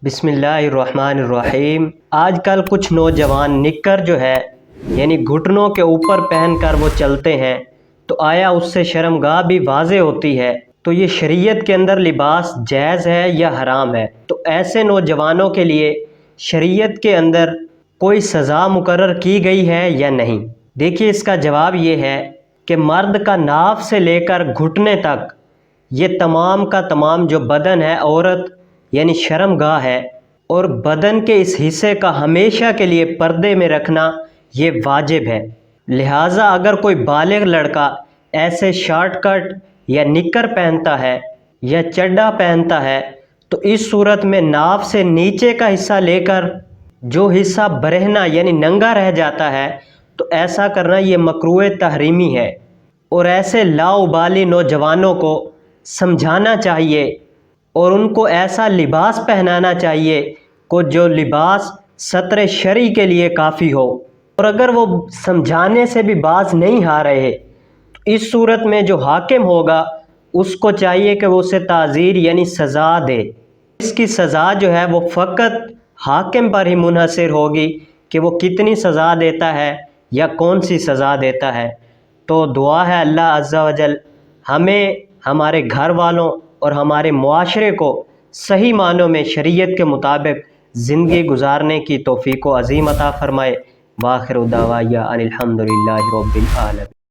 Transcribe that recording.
بسم اللہ الرحمن الرحیم۔ آج کل کچھ نوجوان نکر جو ہے یعنی گھٹنوں کے اوپر پہن کر وہ چلتے ہیں، تو آیا اس سے شرمگاہ بھی واضح ہوتی ہے؟ تو یہ شریعت کے اندر لباس جائز ہے یا حرام ہے؟ تو ایسے نوجوانوں کے لیے شریعت کے اندر کوئی سزا مقرر کی گئی ہے یا نہیں؟ دیکھیے، اس کا جواب یہ ہے کہ مرد کا ناف سے لے کر گھٹنے تک یہ تمام کا تمام جو بدن ہے عورت یعنی شرمگاہ ہے، اور بدن کے اس حصے کا ہمیشہ کے لیے پردے میں رکھنا یہ واجب ہے۔ لہٰذا اگر کوئی بالغ لڑکا ایسے شارٹ کٹ یا نکر پہنتا ہے یا چڈا پہنتا ہے تو اس صورت میں ناف سے نیچے کا حصہ لے کر جو حصہ برہنہ یعنی ننگا رہ جاتا ہے تو ایسا کرنا یہ مکروہ تحریمی ہے، اور ایسے لاابالی نوجوانوں کو سمجھانا چاہیے اور ان کو ایسا لباس پہنانا چاہیے کہ جو لباس ستر شرعی کے لیے کافی ہو۔ اور اگر وہ سمجھانے سے بھی باز نہیں آ رہے تو اس صورت میں جو حاکم ہوگا اس کو چاہیے کہ وہ اسے تعزیر یعنی سزا دے۔ اس کی سزا جو ہے وہ فقط حاکم پر ہی منحصر ہوگی کہ وہ کتنی سزا دیتا ہے یا کون سی سزا دیتا ہے۔ تو دعا ہے اللہ عز و جل ہمیں، ہمارے گھر والوں اور ہمارے معاشرے کو صحیح معنوں میں شریعت کے مطابق زندگی گزارنے کی توفیق و عظیم عطا فرمائے۔ وآخر دعوانا ان الحمد للہ رب العالمین۔